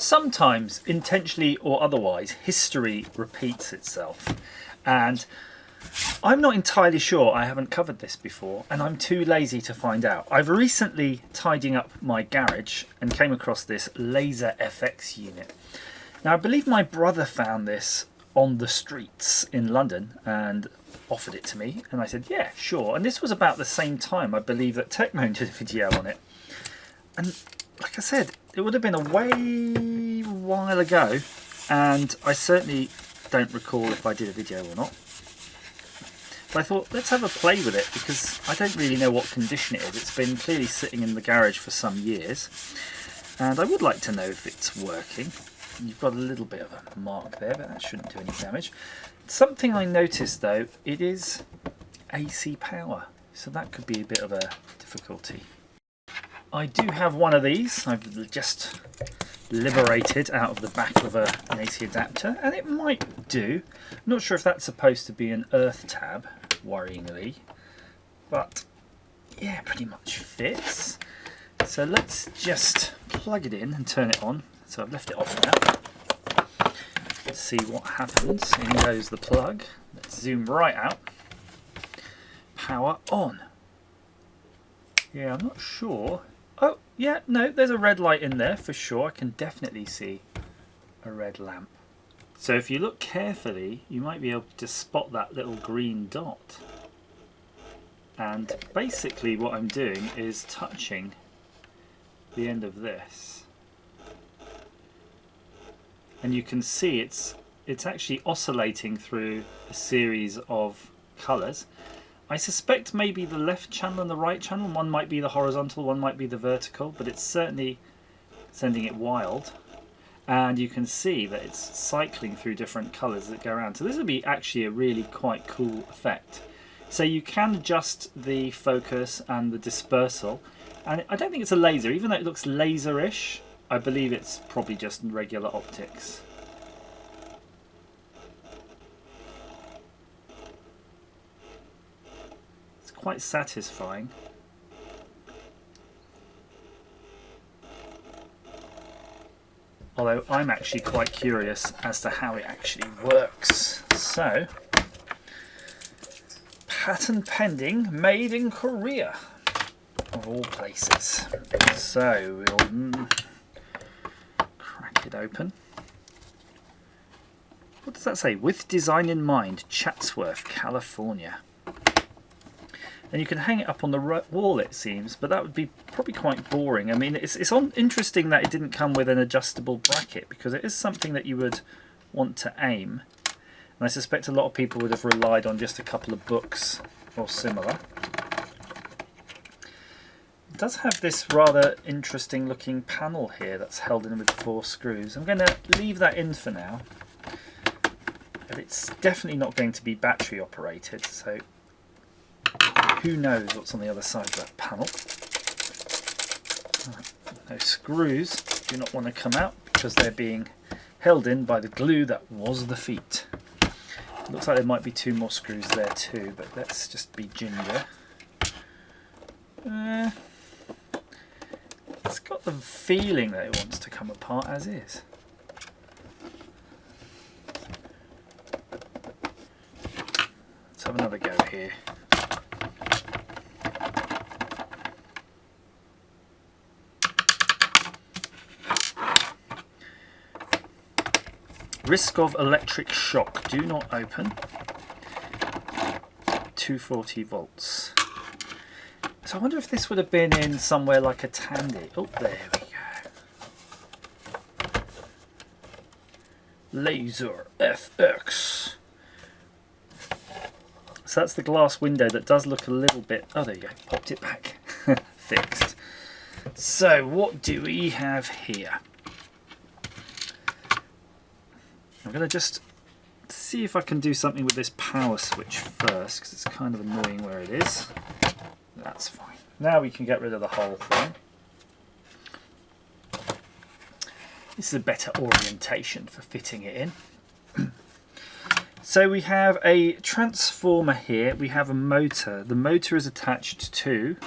Sometimes, intentionally or otherwise, history repeats itself. And I'm not entirely sure, I haven't covered this before, and I'm too lazy to find out. I've recently tidying up my garage and came across this laser FX unit. Now I believe my brother found this on the streets in London and offered it to me, and I said yeah, sure. And this was about the same time I believe that Techmo did a video on it. And like I said, it would have been a while ago, and I certainly don't recall if I did a video or not. But I thought, let's have a play with it, because I don't really know what condition it is. It's been clearly sitting in the garage for some years, and I would like to know if it's working. You've got a little bit of a mark there, but that shouldn't do any damage. Something I noticed though, it is AC power, so that could be a bit of a difficulty. I do have one of these. I've just liberated out of the back of an AC adapter, and it might do. I'm not sure if that's supposed to be an earth tab, worryingly, but yeah, pretty much fits. So let's just plug it in and turn it on. So I've left it off now. Let's see what happens. In goes the plug. Let's zoom right out. Power on. Yeah, I'm not sure. Oh, yeah, no, there's a red light in there for sure. I can definitely see a red lamp. So if you look carefully, you might be able to spot that little green dot. And basically what I'm doing is touching the end of this. And you can see it's actually oscillating through a series of colours. I suspect maybe the left channel and the right channel, one might be the horizontal, one might be the vertical, but it's certainly sending it wild. And you can see that it's cycling through different colours that go around. So this would be actually a really quite cool effect. So you can adjust the focus and the dispersal. And I don't think it's a laser, even though it looks laser-ish, I believe it's probably just regular optics. Quite satisfying. Although I'm actually quite curious as to how it actually works. So, patent pending, made in Korea, of all places. So we'll crack it open. What does that say? With design in mind, Chatsworth, California. And you can hang it up on the wall, it seems, but that would be probably quite boring. I mean, it's interesting that it didn't come with an adjustable bracket, because it is something that you would want to aim. And I suspect a lot of people would have relied on just a couple of books or similar. It does have this rather interesting looking panel here that's held in with 4 screws. I'm going to leave that in for now, but it's definitely not going to be battery operated, so who knows what's on the other side of that panel. Those screws do not want to come out because they're being held in by the glue that was the feet. Looks like there might be 2 more screws there too, but let's just be ginger. It's got the feeling that it wants to come apart as is. Let's have another go here. Risk of electric shock. Do not open. 240 volts. So I wonder if this would have been in somewhere like a Tandy. Oh, there we go. Laser FX. So that's the glass window that does look a little bit... Oh, there you go. Popped it back. Fixed. So what do we have here? I'm going to just see if I can do something with this power switch first, because it's kind of annoying where it is. That's fine. Now we can get rid of the whole thing. This is a better orientation for fitting it in. So we have a transformer here, we have a motor. The motor is attached to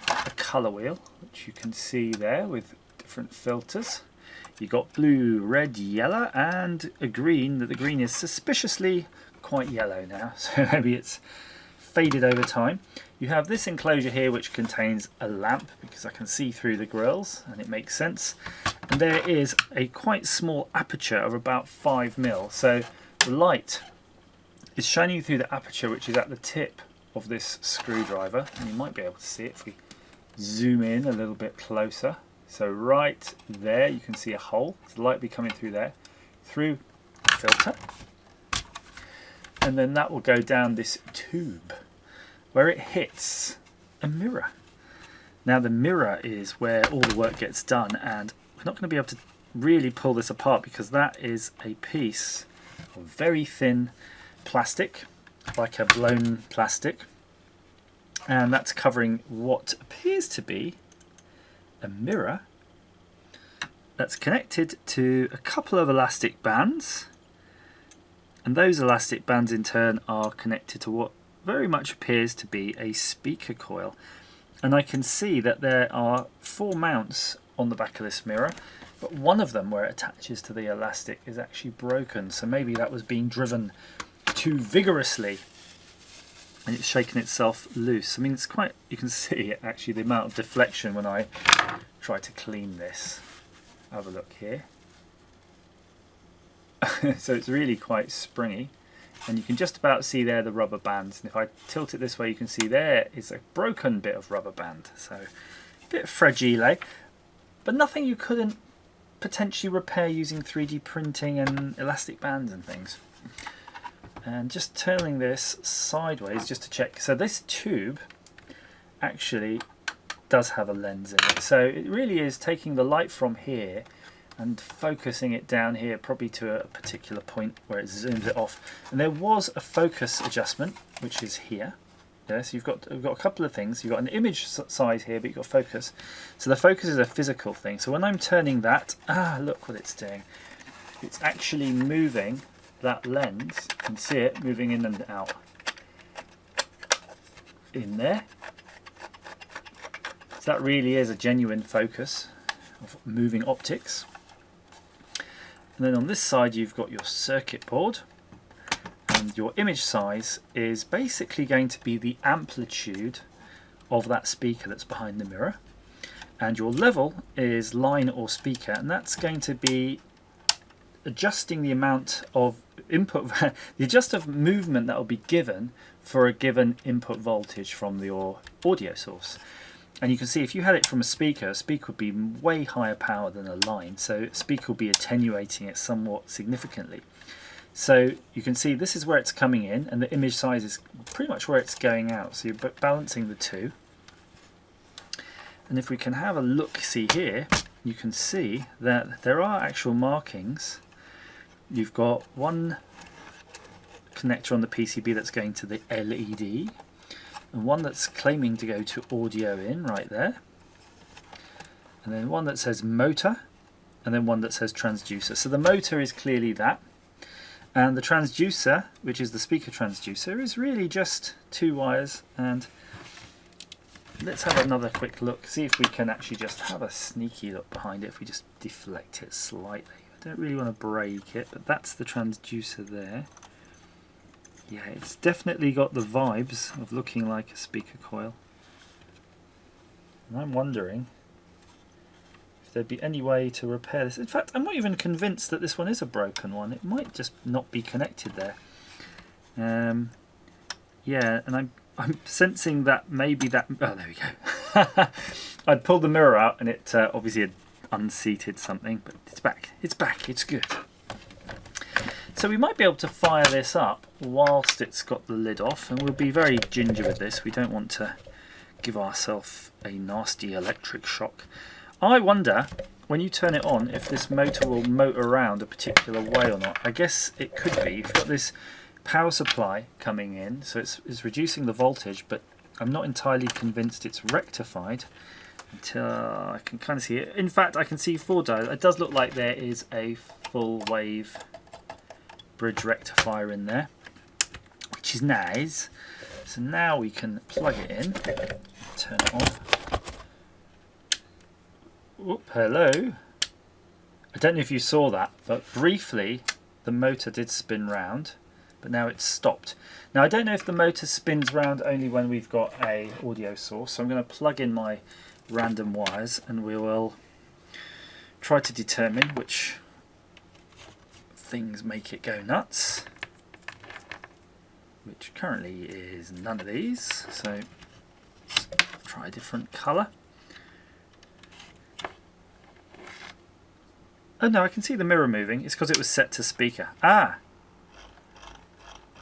a colour wheel, which you can see there with different filters. You've got blue, red, yellow, and a green. The green is suspiciously quite yellow now, so maybe it's faded over time. You have this enclosure here which contains a lamp, because I can see through the grills, and it makes sense. And there is a quite small aperture of about 5mm, so the light is shining through the aperture which is at the tip of this screwdriver, and you might be able to see it if we zoom in a little bit closer. So right there you can see a hole, so the light will be coming through there, through the filter, and then that will go down this tube where it hits a mirror. Now the mirror is where all the work gets done, and we're not going to be able to really pull this apart because that is a piece of very thin plastic, like a blown plastic, and that's covering what appears to be a mirror that's connected to a couple of elastic bands, and those elastic bands in turn are connected to what very much appears to be a speaker coil. And I can see that there are 4 mounts on the back of this mirror, but one of them where it attaches to the elastic is actually broken, so maybe that was being driven too vigorously and it's shaken itself loose. I mean, it's quite, you can see actually the amount of deflection when I try to clean this. Have a look here. So it's really quite springy, and you can just about see there the rubber bands, and if I tilt it this way you can see there is a broken bit of rubber band, so a bit fragile, but nothing you couldn't potentially repair using 3D printing and elastic bands and things. And just turning this sideways just to check, so this tube actually does have a lens in it, so it really is taking the light from here and focusing it down here, probably to a particular point where it zooms it off. And there was a focus adjustment which is here. Yeah, so we've got a couple of things. You've got an image size here, but you've got focus. So the focus is a physical thing. So when I'm turning that, look what it's doing. It's actually moving that lens. You can see it moving in and out. In there. So that really is a genuine focus of moving optics. And then on this side you've got your circuit board, and your image size is basically going to be the amplitude of that speaker that's behind the mirror, and your level is line or speaker, and that's going to be adjusting the amount of input, the adjusted movement that will be given for a given input voltage from your audio source. And you can see if you had it from a speaker would be way higher power than a line, so a speaker will be attenuating it somewhat significantly. So you can see this is where it's coming in, and the image size is pretty much where it's going out, so you're balancing the two. And if we can have a look, see here, you can see that there are actual markings. You've got one connector on the PCB that's going to the LED, and one that's claiming to go to audio in right there, and then one that says motor, and then one that says transducer. So the motor is clearly that, and the transducer, which is the speaker transducer, is really just 2 wires. And let's have another quick look, see if we can actually just have a sneaky look behind it if we just deflect it slightly. I don't really want to break it, but that's the transducer there. Yeah, it's definitely got the vibes of looking like a speaker coil. And I'm wondering if there'd be any way to repair this. In fact, I'm not even convinced that this one is a broken one. It might just not be connected there. Yeah, and I'm sensing that maybe that... Oh, there we go. I'd pulled the mirror out and it obviously had unseated something, but it's back. It's back. It's good. So we might be able to fire this up whilst it's got the lid off, and we'll be very ginger with this. We don't want to give ourselves a nasty electric shock. I wonder, when you turn it on, if this motor will motor around a particular way or not. I guess it could be. You've got this power supply coming in, so it's reducing the voltage, but I'm not entirely convinced it's rectified until I can kind of see it. In fact, I can see 4 diodes. It does look like there is a full wave bridge rectifier in there, which is nice. So now we can plug it in, turn it on. Whoop, hello. I don't know if you saw that, but briefly the motor did spin round, but now it's stopped. Now I don't know if the motor spins round only when we've got a audio source, so I'm going to plug in my random wires and we will try to determine which things make it go nuts, which currently is none of these, so let's try a different colour. Oh no, I can see the mirror moving. It's because it was set to speaker. Ah!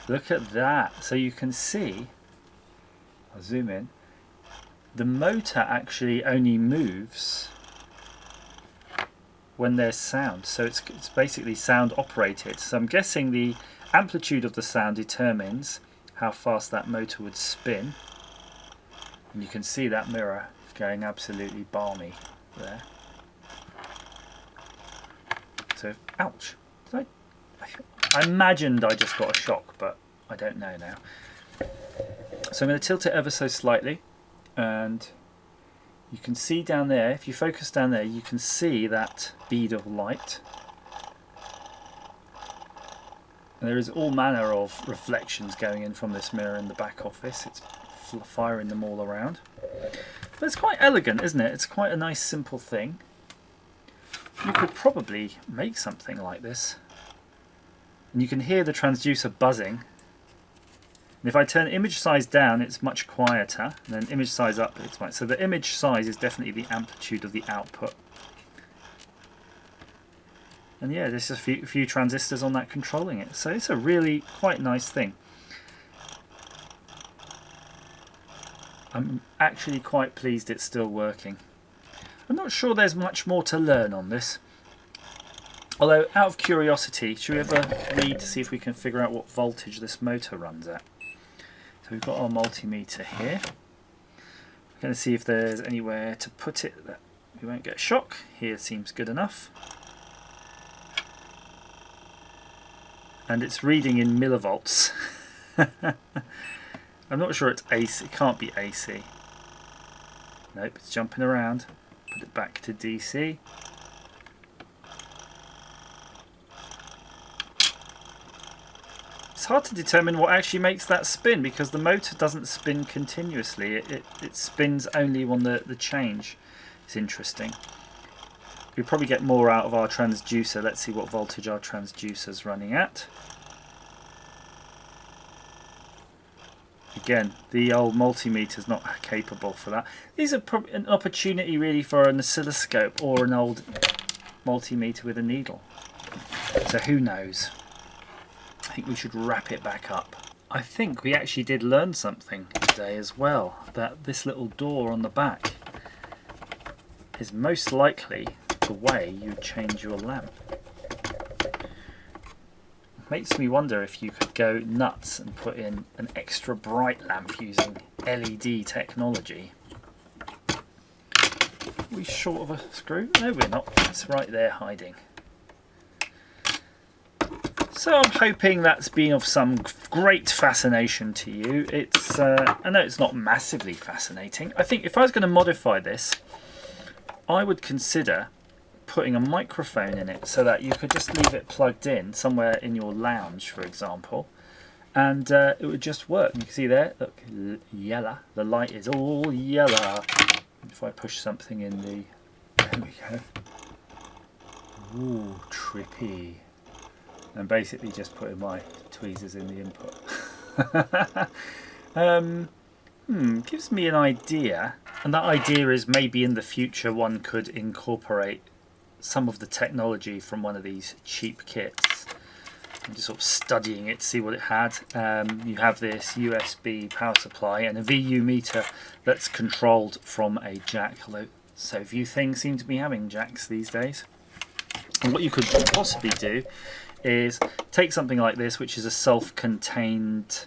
Look at that. So you can see, I'll zoom in, the motor actually only moves when there's sound. So it's basically sound operated. So I'm guessing the amplitude of the sound determines how fast that motor would spin. And you can see that mirror going absolutely balmy there. So, ouch. I imagined I just got a shock, but I don't know now. So I'm going to tilt it ever so slightly, and you can see down there, if you focus down there, you can see that bead of light. And there is all manner of reflections going in from this mirror in the back office. It's firing them all around. But it's quite elegant, isn't it? It's quite a nice, simple thing. You could probably make something like this. And you can hear the transducer buzzing. And if I turn image size down, it's much quieter. And then image size up, it's much. So the image size is definitely the amplitude of the output. And yeah, there's a few transistors on that controlling it. So it's a really quite nice thing. I'm actually quite pleased it's still working. I'm not sure there's much more to learn on this. Although, out of curiosity, should we ever read to see if we can figure out what voltage this motor runs at? So we've got our multimeter here. We're going to see if there's anywhere to put it that we won't get a shock. Here seems good enough. And it's reading in millivolts. I'm not sure it's AC. It can't be AC. Nope, it's jumping around. Put it back to DC. It's hard to determine what actually makes that spin because the motor doesn't spin continuously. It spins only when the change is interesting. We'll probably get more out of our transducer. Let's see what voltage our transducer's running at. Again, the old multimeter's not capable for that. These are probably an opportunity really for an oscilloscope or an old multimeter with a needle. So who knows? I think we should wrap it back up. I think we actually did learn something today as well, that this little door on the back is most likely the way you change your lamp. Makes me wonder if you could go nuts and put in an extra bright lamp using LED technology. Are we short of a screw? No, we're not. It's right there hiding. So I'm hoping that's been of some great fascination to you. It's I know it's not massively fascinating. I think if I was going to modify this, I would consider putting a microphone in it so that you could just leave it plugged in somewhere in your lounge, for example, and it would just work. You can see there, look, yellow. The light is all yellow. If I push something in the, there we go. Ooh, trippy. And basically just putting my tweezers in the input. Gives me an idea, and that idea is maybe in the future one could incorporate some of the technology from one of these cheap kits. I'm just sort of studying it to see what it had. You have this USB power supply and a VU meter that's controlled from a jack, although so few things seem to be having jacks these days. And what you could possibly do is take something like this, which is a self-contained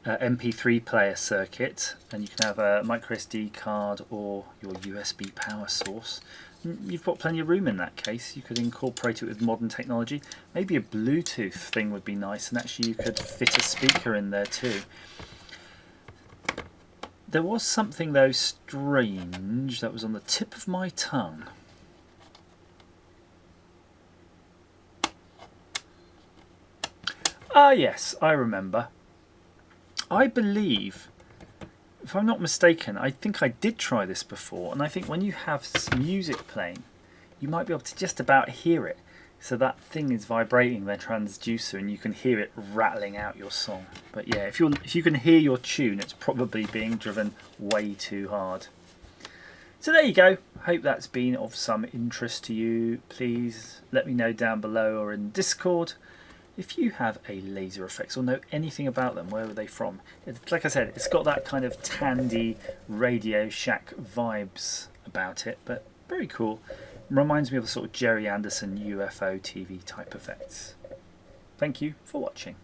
MP3 player circuit, and you can have a micro SD card or your USB power source. You've got plenty of room in that case. You could incorporate it with modern technology. Maybe a Bluetooth thing would be nice, and actually you could fit a speaker in there too. There was something though strange that was on the tip of my tongue. Ah, yes, I remember. I believe, if I'm not mistaken, I think I did try this before, and I think when you have music playing, you might be able to just about hear it. So that thing is vibrating the transducer and you can hear it rattling out your song. But yeah, if you can hear your tune, it's probably being driven way too hard. So there you go. Hope that's been of some interest to you. Please let me know down below or in Discord if you have a laser effects or know anything about them. Where were they from? Like I said, it's got that kind of Tandy Radio Shack vibes about it, but very cool. Reminds me of the sort of Jerry Anderson UFO TV type effects. Thank you for watching.